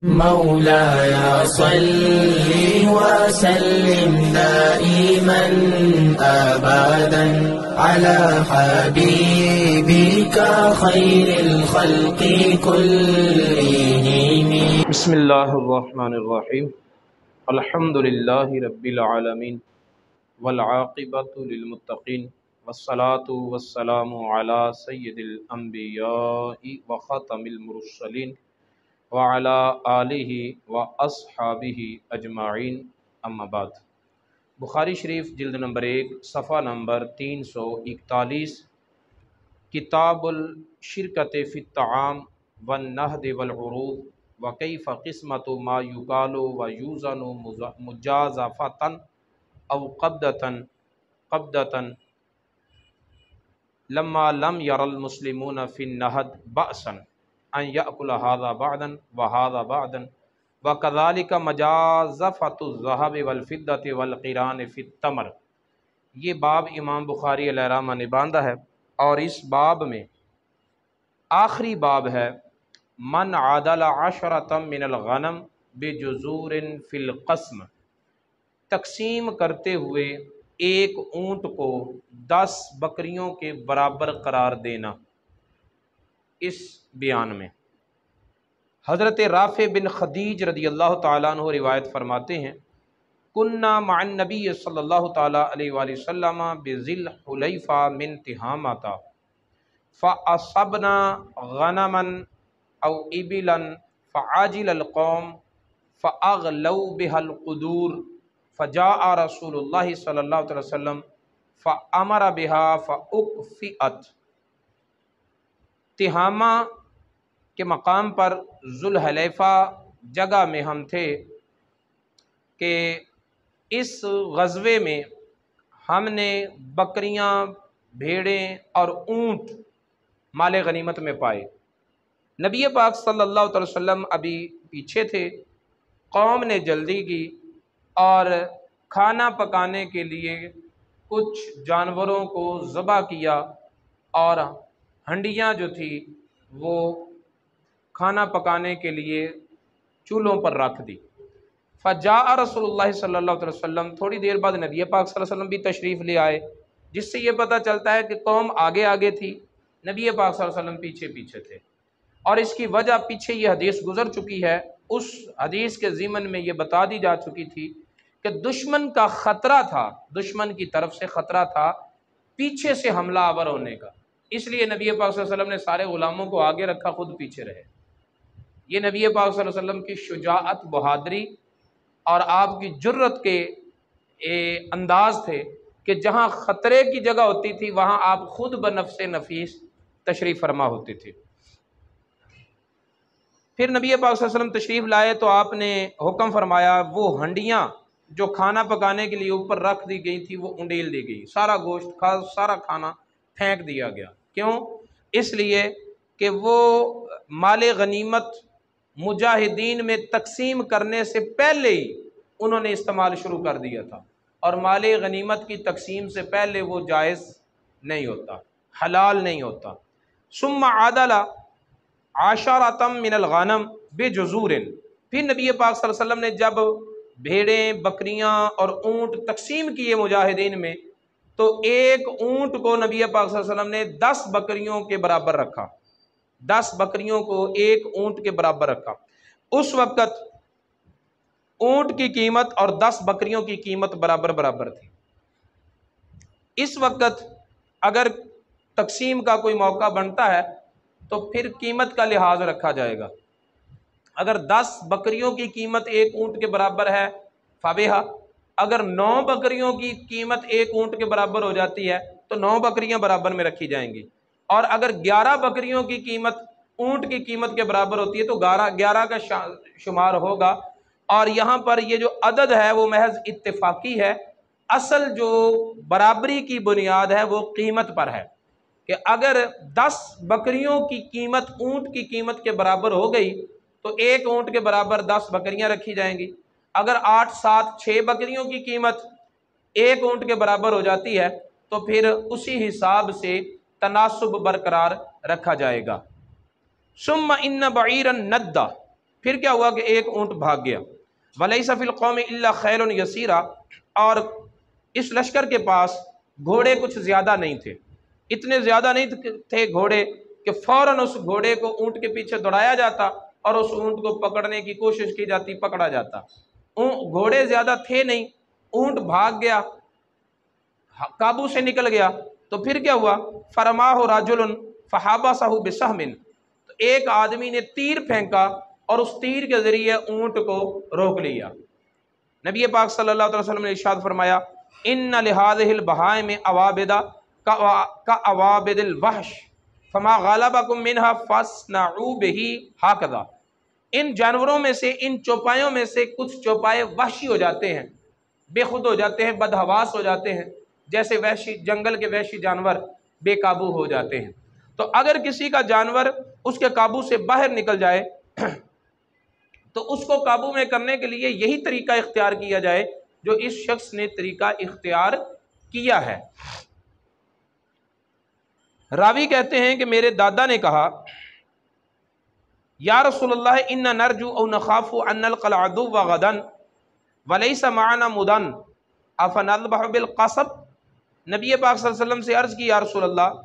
مولاي صل وسلم دائما أبدا على حبيبك خير الخلق كلهم. بسم اللہ الرحمن الرحیم. الحمد للہ رب العالمین والعاقبۃ للمتقین والصلاة والسلام علی سید الانبیاء وخاتم المرسلین وعلی آلہ واصحابہ اجمعین. اما بعد. بخاری شریف جلد نمبر 1 صفحہ نمبر 341، کتاب الشرکۃ فی الطعام والنہد والعروض وکیف قسمت ما یقال ویوزن مجازفۃ او قبضۃ لما لم یر المسلمون فی النہد بأسا ان یأکل ھذا بعدا وھذا بعدا وکذالک مجازفۃ الذھب والفضۃ والقران فی التمر. یہ باب امام بخاری علیہ الرحمہ نے باندھا ہے، اور اس باب میں آخری باب ہے من عادل عشرۃ من الغنم بجزور فی القسم. تقسیم کرتے ہوئے ایک اونٹ کو 10 بکریوں کے برابر قرار دینا. اس بیان میں حضرت رافع بن خدیج رضی اللہ تعالیٰ عنہ روایت فرماتے ہیں، کننا مع النبی صلی اللہ تعالیٰ علیہ وآلہ وسلم بذی الحلیفہ من تہامۃ فاصبنا غنما او ابلا فعاجل القوم فاغلوا بها القدور فجاء رسول اللہ صلی اللہ علیہ وسلم فامر بها فاکفئت. تہامہ کے مقام پر ذوالحلیفہ جگہ میں ہم تھے کہ اس غزوے میں ہم نے بکریاں، بھیڑیں اور اونٹ مال غنیمت میں پائے. نبی پاک صلی اللہ علیہ وسلم ابھی پیچھے تھے. قوم نے جلدی کی اور کھانا پکانے کے لیے کچھ جانوروں کو ذبح کیا اور ہنڈیاں جو تھی وہ کھانا پکانے کے لیے چولہوں پر رکھ دی. فجاء رسول اللہ صلی اللہ علیہ وسلم. تھوڑی دیر بعد نبی پاک صلی اللہ علیہ وسلم بھی تشریف لے آئے، جس سے یہ پتہ چلتا ہے کہ قوم آگے آگے تھی، نبی پاک صلی اللہ علیہ وسلم پیچھے پیچھے تھے. اور اس کی وجہ پیچھے یہ حدیث گزر چکی ہے. اس حدیث کے ضمن میں یہ بتا دی جا چکی تھی کہ دشمن کا خطرہ تھا، دشمن کی طرف سے خطرہ تھا پیچھے سے حملہ آور ہونے کا. اس لیے نبی پاک صلی اللہ علیہ وسلم نے سارے غلاموں کو آگے رکھا، خود پیچھے رہے. یہ نبی پاک صلی اللہ علیہ وسلم کی شجاعت، بہادری اور آپ کی جرت کے انداز تھے کہ جہاں خطرے کی جگہ ہوتی تھی وہاں آپ خود بنفس نفیس تشریف فرما ہوتے تھے. پھر نبی پاک صلی اللہ علیہ وسلم تشریف لائے تو آپ نے حکم فرمایا وہ ہنڈیاں جو کھانا پکانے کے لیے اوپر رکھ دی گئی تھی وہ انڈیل دی گئی. سارا گوشت، سارا کھانا پھینک دیا گیا. کیوں؟ اس لیے کہ وہ مال غنیمت مجاہدین میں تقسیم کرنے سے پہلے ہی انہوں نے استعمال شروع کر دیا تھا، اور مال غنیمت کی تقسیم سے پہلے وہ جائز نہیں ہوتا، حلال نہیں ہوتا. ثم عادل عشرۃ من الغنم بجزور. پھر نبی پاک صلی اللہ علیہ وسلم نے جب بھیڑیں، بکریاں اور اونٹ تقسیم کیے مجاہدین میں، تو ایک اونٹ کو نبی پاک صلی اللہ علیہ وسلم نے 10 بکریوں کے برابر رکھا. 10 بکریوں کو ایک اونٹ کے برابر رکھا. اس وقت اونٹ کی قیمت اور 10 بکریوں کی قیمت برابر برابر تھی. اس وقت اگر تقسیم کا کوئی موقع بنتا ہے تو پھر قیمت کا لحاظ رکھا جائے گا. اگر 10 بکریوں کی قیمت ایک اونٹ کے برابر ہے فابیہا. اگر 9 بکریوں کی قیمت ایک اونٹ کے برابر ہو جاتی ہے تو 9 بکریاں برابر میں رکھی جائیں گی. اور اگر 11 بکریوں کی قیمت اونٹ کی قیمت کے برابر ہوتی ہے تو 11 کا شمار ہوگا. اور یہاں پر یہ جو عدد ہے وہ محض اتفاقی ہے. اصل جو برابری کی بنیاد ہے وہ قیمت پر ہے کہ اگر 10 بکریوں کی قیمت اونٹ کی قیمت کے برابر ہو گئی تو ایک اونٹ کے برابر 10 بکریاں رکھی جائیں گی. اگر 8، 7، 6 بکریوں کی قیمت ایک اونٹ کے برابر ہو جاتی ہے تو پھر اسی حساب سے تناسب برقرار رکھا جائے گا. ثم ان بعیرا ندہ. پھر کیا ہوا کہ ایک اونٹ بھاگ گیا۔ ولیس فی القوم الا خیل یسیرا، اور اس لشکر کے پاس گھوڑے کچھ زیادہ نہیں تھے، اتنے زیادہ نہیں تھے گھوڑے کہ فوراً اس گھوڑے کو اونٹ کے پیچھے دوڑایا جاتا اور اس اونٹ کو پکڑنے کی کوشش کی جاتی، پکڑا جاتا۔ گھوڑے زیادہ تھے نہیں، اونٹ بھاگ گیا، قابو سے نکل گیا، تو پھر کیا ہوا؟ فرماہ رجل فحابسہ بسہم، تو ایک آدمی نے تیر پھینکا اور اس تیر کے ذریعے اونٹ کو روک لیا۔ نبی پاک صلی اللہ علیہ وسلم نے ارشاد فرمایا ان لہذہ البہائم عوابدا کعوابد الوحش فما غلبکم منها فاصنعوا به ہکذا، ان جانوروں میں سے، ان چوپایوں میں سے کچھ چوپائے وحشی ہو جاتے ہیں، بے خود ہو جاتے ہیں، بدحواس ہو جاتے ہیں، جیسے وحشی جنگل کے وحشی جانور بے قابو ہو جاتے ہیں۔ تو اگر کسی کا جانور اس کے قابو سے باہر نکل جائے تو اس کو قابو میں کرنے کے لیے یہی طریقہ اختیار کیا جائے جو اس شخص نے طریقہ اختیار کیا ہے۔ راوی کہتے ہیں کہ میرے دادا نے کہا یا رسول اللہ ان نرجو او نخاف ان نلقى العدو غدا وليس معنا مدن افنذبح بالقصب، نبی پاک صلی اللہ علیہ وسلم سے عرض کی یا رسول اللہ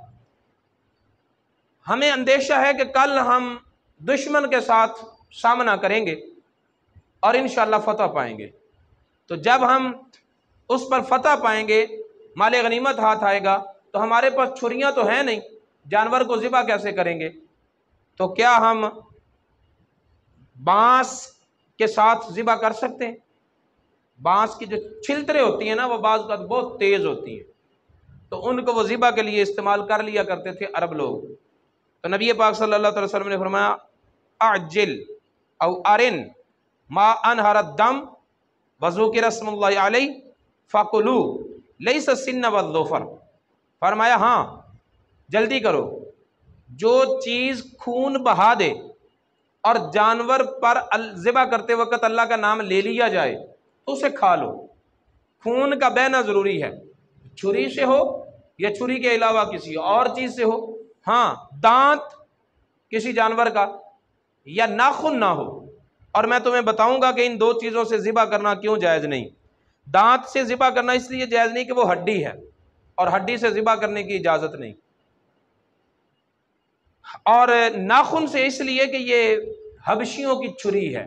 ہمیں اندیشہ ہے کہ کل ہم دشمن کے ساتھ سامنا کریں گے اور انشاءاللہ فتح پائیں گے، تو جب ہم اس پر فتح پائیں گے، مال غنیمت ہاتھ آئے گا، تو ہمارے پاس چھریاں تو ہیں نہیں، جانور کو ذبح کیسے کریں گے؟ تو کیا ہم بانس کے ساتھ ذبح کر سکتے ہیں؟ بانس کی جو چھلتریں ہوتی ہیں نا، وہ بعض اوقات بہت تیز ہوتی ہیں، تو ان کو وہ ذبح کے لیے استعمال کر لیا کرتے تھے عرب لوگ۔ تو نبی پاک صلی اللہ علیہ وسلم نے فرمایا اعجل او ارن ما انہر الدم وذکر اسم اللہ علیہ فکلوا لیس السن والظفر، فرمایا ہاں جلدی کرو، جو چیز خون بہا دے اور جانور پر ذبح کرتے وقت اللہ کا نام لے لیا جائے تو اسے کھا لو۔ خون کا بہنا ضروری ہے، چھری سے ہو یا چھری کے علاوہ کسی اور چیز سے ہو، ہاں دانت کسی جانور کا یا ناخن نہ ہو، اور میں تمہیں بتاؤں گا کہ ان دو چیزوں سے ذبح کرنا کیوں جائز نہیں۔ دانت سے ذبح کرنا اس لیے جائز نہیں کہ وہ ہڈی ہے اور ہڈی سے ذبح کرنے کی اجازت نہیں، اور ناخن سے اس لیے کہ یہ حبشیوں کی چھری ہے،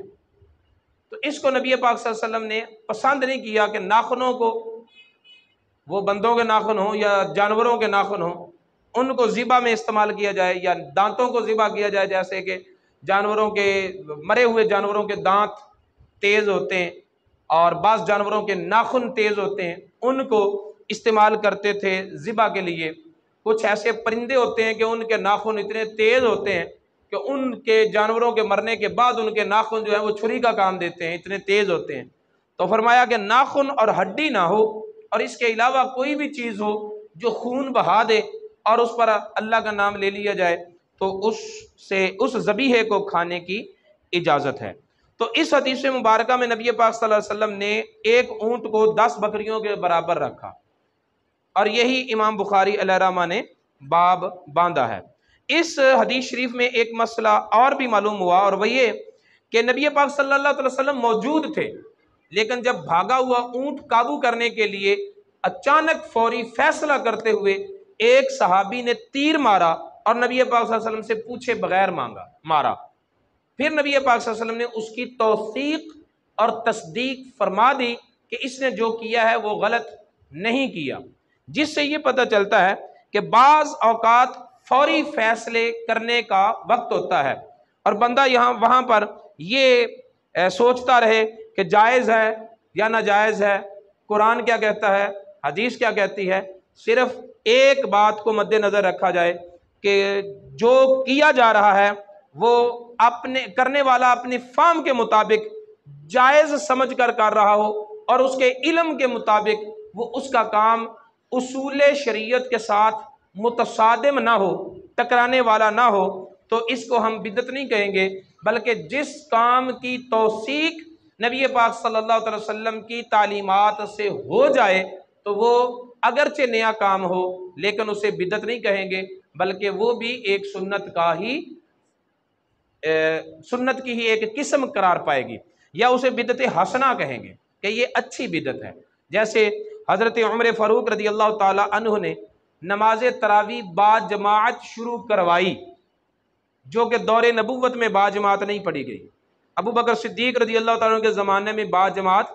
تو اس کو نبی پاک صلی اللہ علیہ وسلم نے پسند نہیں کیا کہ ناخنوں کو، وہ بندوں کے ناخن ہوں یا جانوروں کے ناخن ہوں، ان کو ذبح میں استعمال کیا جائے، یا دانتوں کو ذبح کیا جائے، جیسے کہ جانوروں کے، مرے ہوئے جانوروں کے دانت تیز ہوتے ہیں اور بعض جانوروں کے ناخن تیز ہوتے ہیں، ان کو استعمال کرتے تھے ذبح کے لیے۔ کچھ ایسے پرندے ہوتے ہیں کہ ان کے ناخن اتنے تیز ہوتے ہیں کہ ان کے جانوروں کے مرنے کے بعد ان کے ناخن جو ہیں وہ چھری کا کام دیتے ہیں، اتنے تیز ہوتے ہیں۔ تو فرمایا کہ ناخن اور ہڈی نہ ہو، اور اس کے علاوہ کوئی بھی چیز ہو جو خون بہا دے اور اس پر اللہ کا نام لے لیا جائے تو اس ذبیحے کو کھانے کی اجازت ہے۔ تو اس حدیث مبارکہ میں نبی پاک صلی اللہ علیہ وسلم نے ایک اونٹ کو 10 بکریوں کے برابر رکھا، اور یہی امام بخاری علیہ رحمہ نے باب باندھا ہے۔ اس حدیث شریف میں ایک مسئلہ اور بھی معلوم ہوا، اور وہ یہ کہ نبی پاک صلی اللہ علیہ وسلم موجود تھے، لیکن جب بھاگا ہوا اونٹ قابو کرنے کے لیے اچانک فوری فیصلہ کرتے ہوئے ایک صحابی نے تیر مارا اور نبی پاک صلی اللہ علیہ وسلم سے پوچھے بغیر مارا، پھر نبی پاک صلی اللہ علیہ وسلم نے اس کی توثیق اور تصدیق فرما دی کہ اس نے جو کیا ہے وہ غلط نہیں کیا، جس سے یہ پتہ چلتا ہے کہ بعض اوقات فوری فیصلے کرنے کا وقت ہوتا ہے، اور بندہ وہاں پر یہ سوچتا رہے کہ جائز ہے یا ناجائز ہے، قرآن کیا کہتا ہے، حدیث کیا کہتی ہے، صرف ایک بات کو مد نظر رکھا جائے کہ جو کیا جا رہا ہے وہ کرنے والا اپنی فہم کے مطابق جائز سمجھ کر رہا ہو، اور اس کے علم کے مطابق وہ اس کا کام اصول شریعت کے ساتھ متصادم نہ ہو، ٹکرانے والا نہ ہو، تو اس کو ہم بدعت نہیں کہیں گے، بلکہ جس کام کی توثیق نبی پاک صلی اللہ علیہ وسلم کی تعلیمات سے ہو جائے تو وہ اگرچہ نیا کام ہو لیکن اسے بدعت نہیں کہیں گے، بلکہ وہ بھی ایک سنت کا ہی سنت کی ہی ایک قسم قرار پائے گی، یا اسے بدعت حسنہ کہیں گے کہ یہ اچھی بدعت ہے۔ جیسے حضرت عمر فاروق رضی اللہ تعالی عنہ نے نماز تراویح با جماعت شروع کروائی، جو کہ دور نبوت میں با جماعت نہیں پڑھی گئی۔ ابو بکر صدیق رضی اللہ تعالیٰ عنہ کے زمانے میں با جماعت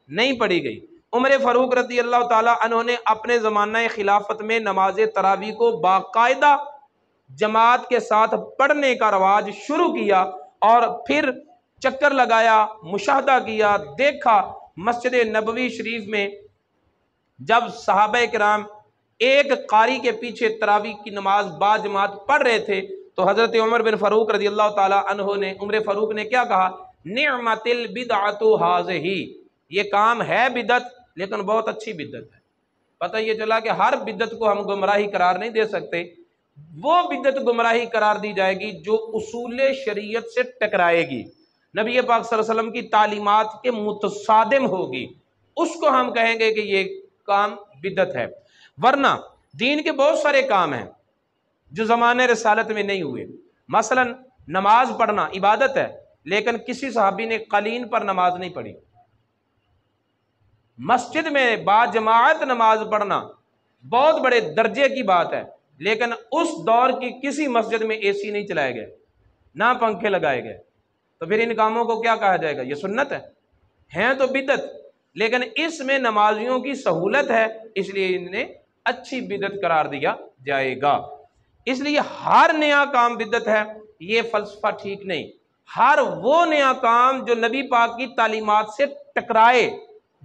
نہیں پڑھی گئی۔ عمر فاروق رضی اللہ تعالیٰ عنہ نے اپنے زمانہ خلافت میں نماز تراویح کو باقاعدہ جماعت کے ساتھ پڑھنے کا رواج شروع کیا، اور پھر چکر لگایا، مشاہدہ کیا، دیکھا مسجد نبوی شریف میں جب صحابہ کرام ایک قاری کے پیچھے تراویح کی نماز با جماعت پڑھ رہے تھے، تو حضرت عمر بن فاروق رضی اللہ تعالیٰ عنہ نے، عمر فاروق نے کیا کہا؟ نعمت البدعۃ ھذہ، یہ کام ہے بدعت لیکن بہت اچھی بدعت ہے۔ پتہ یہ چلا کہ ہر بدعت کو ہم گمراہی قرار نہیں دے سکتے، وہ بدعت گمراہی قرار دی جائے گی جو اصول شریعت سے ٹکرائے گی، نبی پاک صلی اللہ علیہ وسلم کی تعلیمات کے متصادم ہوگی، اس کو ہم کہیں گے کہ یہ کام بدعت ہے۔ ورنہ دین کے بہت سارے کام ہیں جو زمانے رسالت میں نہیں ہوئے۔ مثلا نماز پڑھنا عبادت ہے، لیکن کسی صحابی نے قالین پر نماز نہیں پڑھی۔ مسجد میں با جماعت نماز پڑھنا بہت بڑے درجے کی بات ہے، لیکن اس دور کی کسی مسجد میں اے سی نہیں چلائے گئے، نہ پنکھے لگائے گئے، تو پھر ان کاموں کو کیا کہا جائے گا؟ یہ سنت ہے، ہیں تو بدعت، لیکن اس میں نمازیوں کی سہولت ہے، اس لیے انہیں اچھی بدعت قرار دیا جائے گا۔ اس لیے ہر نیا کام بدعت ہے، یہ فلسفہ ٹھیک نہیں۔ ہر وہ نیا کام جو نبی پاک کی تعلیمات سے ٹکرائے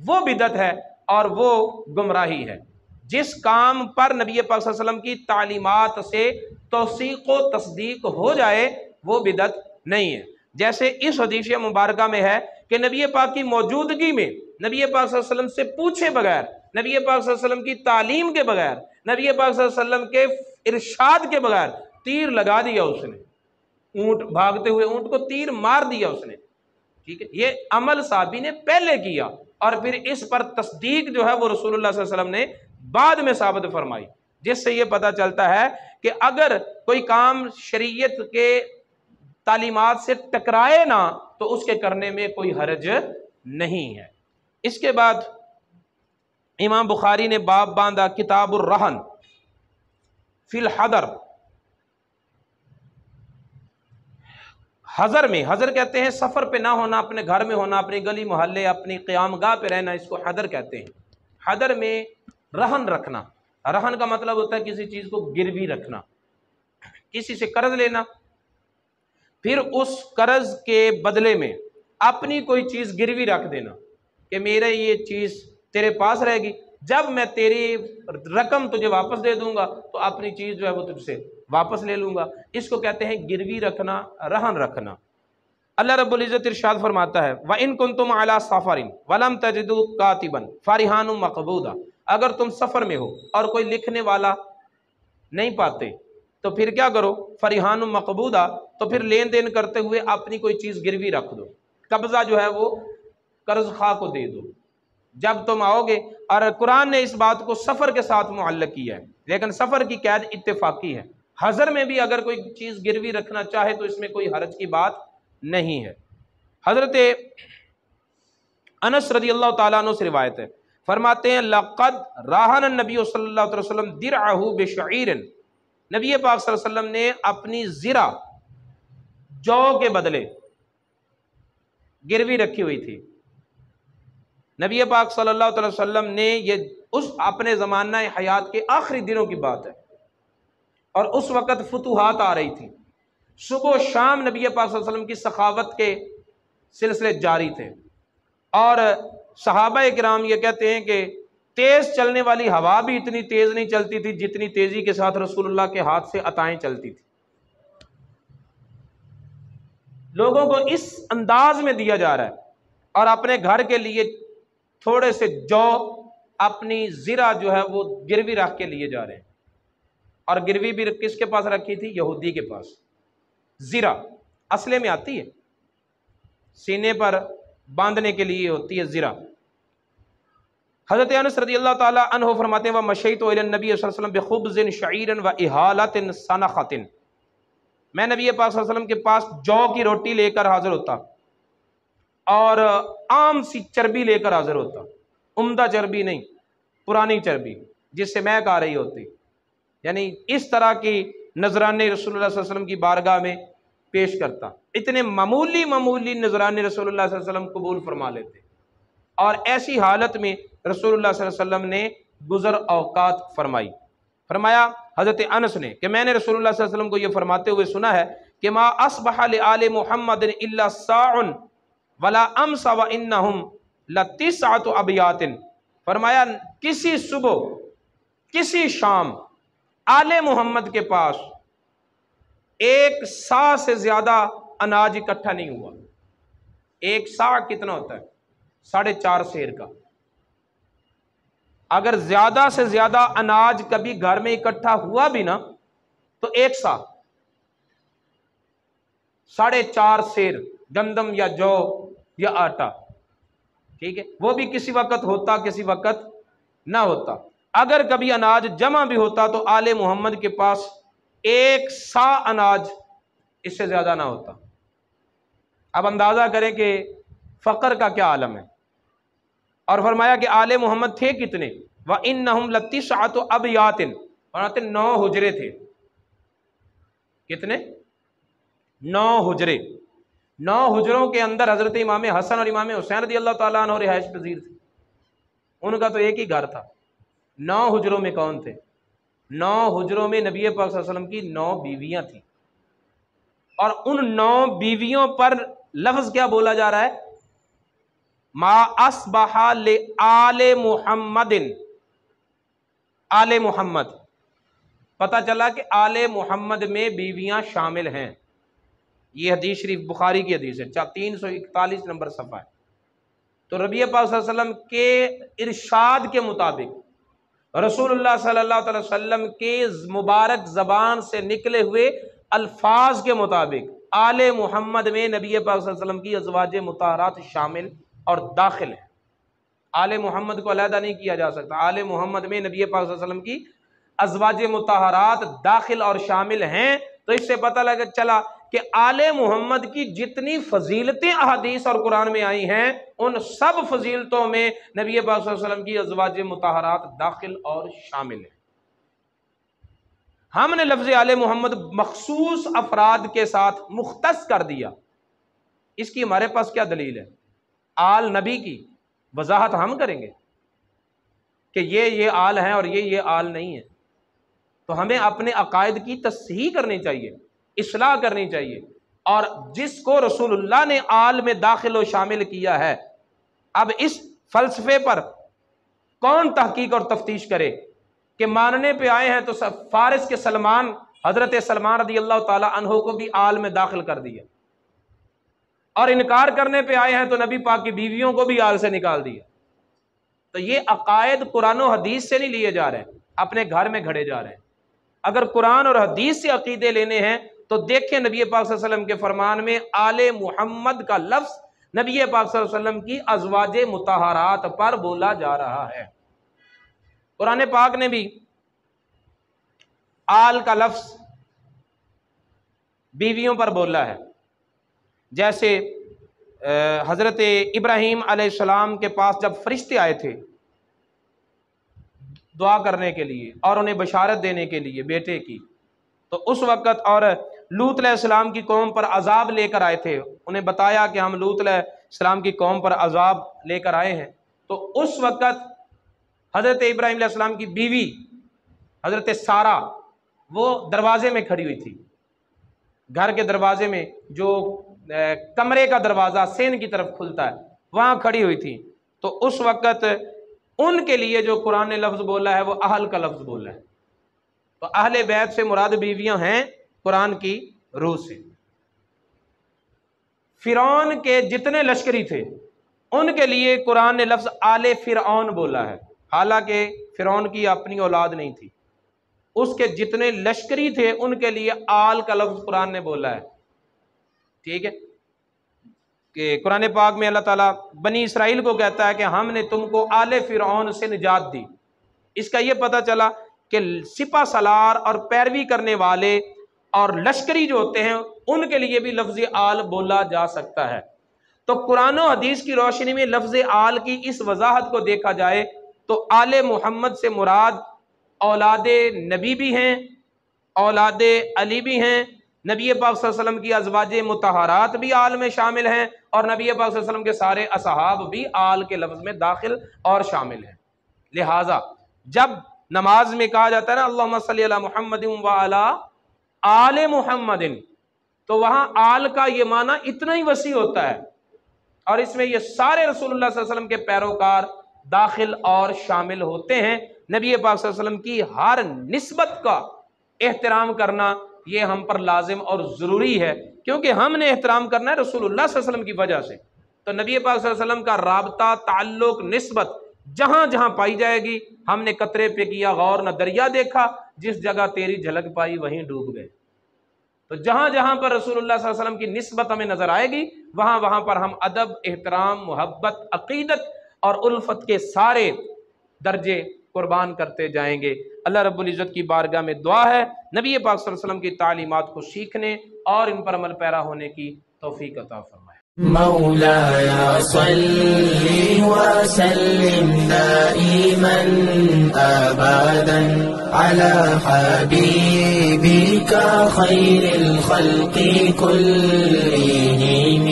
وہ بدعت ہے اور وہ گمراہی ہے۔ جس کام پر نبی پاک صلی اللہ علیہ وسلم کی تعلیمات سے توثیق و تصدیق ہو جائے وہ بدعت نہیں ہے۔ جیسے اس حدیث مبارکہ میں ہے کہ نبی پاک کی موجودگی میں نبی پاک صلی اللہ علیہ وسلم سے پوچھے بغیر، نبی پاک صلی اللہ علیہ وسلم کی تعلیم کے بغیر، نبی پاک صلی اللہ علیہ وسلم کے ارشاد کے بغیر تیر لگا دیا اس نے، اونٹ بھاگتے ہوئے اونٹ کو تیر مار دیا اس نے، ٹھیک ہے۔ یہ عمل صحابی نے پہلے کیا، اور پھر اس پر تصدیق جو ہے وہ رسول اللہ صلی اللہ علیہ وسلم نے بعد میں ثابت فرمائی، جس سے یہ پتہ چلتا ہے کہ اگر کوئی کام شریعت کے تعلیمات سے ٹکرائے نہ تو اس کے کرنے میں کوئی حرج نہیں ہے۔ اس کے بعد امام بخاری نے باب باندھا کتاب الرہن فی الحضر۔ حضر میں، حضر کہتے ہیں سفر پہ نہ ہونا، اپنے گھر میں ہونا، اپنی گلی محلے، اپنی قیام گاہ پہ رہنا، اس کو حضر کہتے ہیں۔ حضر میں رہن رکھنا، رہن کا مطلب ہوتا ہے کسی چیز کو گروی رکھنا، کسی سے قرض لینا، پھر اس قرض کے بدلے میں اپنی کوئی چیز گروی رکھ دینا کہ میرا یہ چیز تیرے پاس رہے گی، جب میں تیری رقم تجھے واپس دے دوں گا تو اپنی چیز جو ہے وہ تجھ سے واپس لے لوں گا۔ اس کو کہتے ہیں گروی رکھنا، رہن رکھنا۔ اللہ رب العزت ارشاد فرماتا ہے وَإِن كُنتُمْ عَلَىٰ سَفَرٍ وَلَمْ تَجِدُوا كَاتِبًا فَرِهَانٌ مَقْبُوضًا، اگر تم سفر میں ہو اور کوئی لکھنے والا نہیں پاتے تو پھر کیا کرو؟ فَرِهَانٌ مَقْبُوضًا، تو پھر لین دین کرتے ہوئے اپنی کوئی چیز گروی رکھ دو، قبضہ جو ہے وہ قرض خواہ کو دے دو جب تم آؤ گے۔ اور قرآن نے اس بات کو سفر کے ساتھ معلق کیا ہے، لیکن سفر کی قید اتفاقی ہے۔ حضر میں بھی اگر کوئی چیز گروی رکھنا چاہے تو اس میں کوئی حرج کی بات نہیں ہے۔ حضرت انس رضی اللہ تعالیٰ عنہ سے روایت ہے، فرماتے ہیں لقد راہن النبی صلی اللہ علیہ وسلم درعہ بشعیر، نبی پاک صلی اللہ علیہ وسلم نے اپنی زرہ جو کے بدلے گروی رکھی ہوئی تھی۔ نبی پاک صلی اللہ علیہ وسلم نے یہ اس اپنے زمانہ حیات کے آخری دنوں کی بات ہے، اور اس وقت فتوحات آ رہی تھی، صبح و شام نبی پاک صلی اللہ علیہ وسلم کی سخاوت کے سلسلے جاری تھے، اور صحابہ کرام یہ کہتے ہیں کہ تیز چلنے والی ہوا بھی اتنی تیز نہیں چلتی تھی جتنی تیزی کے ساتھ رسول اللہ کے ہاتھ سے عطائیں چلتی تھی۔ لوگوں کو اس انداز میں دیا جا رہا ہے، اور اپنے گھر کے لیے تھوڑے سے جو اپنی زرہ جو ہے وہ گروی رکھ کے لیے جا رہے ہیں، اور گروی بھی کس کے پاس رکھی تھی؟ یہودی کے پاس۔ زرہ اصلے میں آتی ہے، سینے پر باندھنے کے لیے ہوتی ہے زرہ۔ حضرت انس رضی اللہ تعالی عنہ فرماتے ہیں وَمَشَيْتُ إِلَى النَّبِيِّ صلی اللہ علیہ وسلم بِخُبْزٍ شَعِيرٍ وَإِحَالَةٍ سَنَخَةٍ، میں نبی پاک صلی اللہ علیہ وسلم کے پاس جو کی روٹی لے کر حاضر ہوتا اور عام سی چربی لے کر حاضر ہوتا، عمدہ چربی نہیں، پرانی چربی جس سے مہک آ رہی ہوتی، یعنی اس طرح کی نذرانے رسول اللہ صلی اللہ علیہ وسلم کی بارگاہ میں پیش کرتا۔ اتنے معمولی نذرانے رسول اللہ صلی اللہ علیہ وسلم قبول فرما لیتے، اور ایسی حالت میں رسول اللہ صلی اللہ علیہ وسلم نے گزر اوقات فرمائی۔ فرمایا حضرت انس نے کہ میں نے رسول اللہ صلی اللہ علیہ وسلم کو یہ فرماتے ہوئے سنا ہے کہ ما اصبح لآل محمد الا ساع ولا امس وانہم لتسعۃ ابیات، فرمایا کسی صبح کسی شام آل محمد کے پاس ایک سا سے زیادہ اناج اکٹھا نہیں ہوا۔ ایک سا کتنا ہوتا ہے؟ 4.5 سیر کا۔ اگر زیادہ سے زیادہ اناج کبھی گھر میں اکٹھا ہوا بھی نا تو ایک سا 4.5 سیر گندم یا جو یا آٹا، ٹھیک ہے، وہ بھی کسی وقت ہوتا کسی وقت نہ ہوتا۔ اگر کبھی اناج جمع بھی ہوتا تو آل محمد کے پاس ایک سا اناج اس سے زیادہ نہ ہوتا۔ اب اندازہ کریں کہ فقر کا کیا عالم ہے۔ اور فرمایا کہ آل محمد تھے کتنے؟ وَإِنَّهُمْ لَتِسْعَةُ أَبْيَاتٍ، فرماتے 9 حجرے تھے۔ کتنے؟ 9 حجرے۔ 9 حجروں کے اندر حضرت امام حسن اور امام حسین رضی اللہ تعالیٰ عنہ رہائش پذیر تھے، ان کا تو ایک ہی گھر تھا۔ 9 حجروں میں کون تھے؟ 9 حجروں میں نبی پاک صلی اللہ علیہ وسلم کی 9 بیویاں تھیں، اور ان 9 بیویوں پر لفظ کیا بولا جا رہا ہے؟ ما اصبح لآل محمد، آل محمد، پتہ چلا کہ آل محمد میں بیویاں شامل ہیں۔ یہ حدیث شریف بخاری کی حدیث ہے، 341 نمبر صفحہ ہے۔ تو نبی پاک صلی اللہ علیہ وسلم کے ارشاد کے مطابق، رسول اللہ صلی اللہ علیہ وسلم کے مبارک زبان سے نکلے ہوئے الفاظ کے مطابق آل محمد میں نبی پاک صلی اللہ علیہ وسلم کی ازواج مطہرات شامل اور داخل ہیں۔ آل محمد کو علیحدہ نہیں کیا جا سکتا، آل محمد میں نبی پاک صلی اللہ علیہ وسلم کی ازواج مطہرات داخل اور شامل ہیں۔ تو اس سے پتہ لگا چلا کہ آل محمد کی جتنی فضیلتیں احادیث اور قرآن میں آئی ہیں، ان سب فضیلتوں میں نبی پاک صلی اللہ علیہ وسلم کی ازواج مطہرات داخل اور شامل ہیں۔ ہم نے لفظ آل محمد مخصوص افراد کے ساتھ مختص کر دیا، اس کی ہمارے پاس کیا دلیل ہے؟ آل نبی کی وضاحت ہم کریں گے کہ یہ آل ہیں اور یہ آل نہیں ہے، تو ہمیں اپنے عقائد کی تصحیح کرنی چاہیے، اصلاح کرنی چاہیے۔ اور جس کو رسول اللہ نے آل میں داخل و شامل کیا ہے، اب اس فلسفے پر کون تحقیق اور تفتیش کرے کہ ماننے پہ آئے ہیں تو فارس کے سلمان، حضرت سلمان رضی اللہ تعالی عنہ کو بھی آل میں داخل کر دیا، اور انکار کرنے پہ آئے ہیں تو نبی پاک کی بیویوں کو بھی آل سے نکال دیا۔ تو یہ عقائد قرآن و حدیث سے نہیں لیے جا رہے ہیں، اپنے گھر میں گھڑے جا رہے ہیں۔ اگر قرآن اور حدیث سے عقیدے لینے ہیں تو دیکھیں نبی پاک صلی اللہ علیہ وسلم کے فرمان میں آل محمد کا لفظ نبی پاک صلی اللہ علیہ وسلم کی ازواج مطہرات پر بولا جا رہا ہے۔ قرآن پاک نے بھی آل کا لفظ بیویوں پر بولا ہے، جیسے حضرت ابراہیم علیہ السلام کے پاس جب فرشتے آئے تھے دعا کرنے کے لیے اور انہیں بشارت دینے کے لیے بیٹے کی، تو اس وقت، اور لوط علیہ السلام کی قوم پر عذاب لے کر آئے تھے، انہیں بتایا کہ ہم لوط علیہ السلام کی قوم پر عذاب لے کر آئے ہیں، تو اس وقت حضرت ابراہیم علیہ السلام کی بیوی حضرت سارہ وہ دروازے میں کھڑی ہوئی تھی، گھر کے دروازے میں، جو کمرے کا دروازہ سین کی طرف کھلتا ہے وہاں کھڑی ہوئی تھی۔ تو اس وقت ان کے لیے جو قرآن نے لفظ بولا ہے وہ اہل کا لفظ بولا ہے۔ تو اہل بیت سے مراد بیویاں ہیں قرآن کی روح سے۔ فرعون کے جتنے لشکری تھے ان کے لیے قرآن نے لفظ آل فرعون بولا ہے، حالانکہ فرعون کی اپنی اولاد نہیں تھی، اس کے جتنے لشکری تھے ان کے لیے آل کا لفظ قرآن نے بولا ہے، ٹھیک ہے، کہ قرآن پاک میں اللہ تعالیٰ بنی اسرائیل کو کہتا ہے کہ ہم نے تم کو آل فرعون سے نجات دی۔ اس کا یہ پتہ چلا کہ سپہ سالار اور پیروی کرنے والے اور لشکری جو ہوتے ہیں ان کے لیے بھی لفظ آل بولا جا سکتا ہے۔ تو قرآن و حدیث کی روشنی میں لفظ آل کی اس وضاحت کو دیکھا جائے تو آل محمد سے مراد اولاد نبی بھی ہیں، اولاد علی بھی ہیں، نبی پاک صلی اللہ علیہ وسلم کی ازواج مطہرات بھی آل میں شامل ہیں، اور نبی پاک صلی اللہ علیہ وسلم کے سارے اصحاب بھی آل کے لفظ میں داخل اور شامل ہیں۔ لہٰذا جب نماز میں کہا جاتا ہے نا اللہم صلی علی محمد وعلی آل محمد، تو وہاں آل کا یہ معنی اتنا ہی وسیع ہوتا ہے، اور اس میں یہ سارے رسول اللہ صلی اللہ علیہ وسلم کے پیروکار داخل اور شامل ہوتے ہیں۔ نبی پاک صلی اللہ علیہ وسلم کی ہر نسبت کا احترام کرنا یہ ہم پر لازم اور ضروری ہے، کیونکہ ہم نے احترام کرنا ہے رسول اللہ صلی اللہ علیہ وسلم کی وجہ سے۔ تو نبی پاک صلی اللہ علیہ وسلم کا رابطہ، تعلق، نسبت جہاں جہاں پائی جائے گی، ہم نے قطرے پہ کیا غور نہ دریا دیکھا، جس جگہ تیری جھلک پائی وہیں ڈوب گئے۔ تو جہاں جہاں پر رسول اللہ صلی اللہ علیہ وسلم کی نسبت ہمیں نظر آئے گی، وہاں وہاں پر ہم ادب، احترام، محبت، عقیدت اور الفت کے سارے درجے قربان کرتے جائیں گے۔ اللہ رب العزت کی بارگاہ میں دعا ہے نبی پاک صلی اللہ علیہ وسلم کی تعلیمات کو سیکھنے اور ان پر عمل پیرا ہونے کی توفیق عطا فرمائے۔ مولاي صل وسلم دائما أبدا على حبيبك خير الخلق كلهم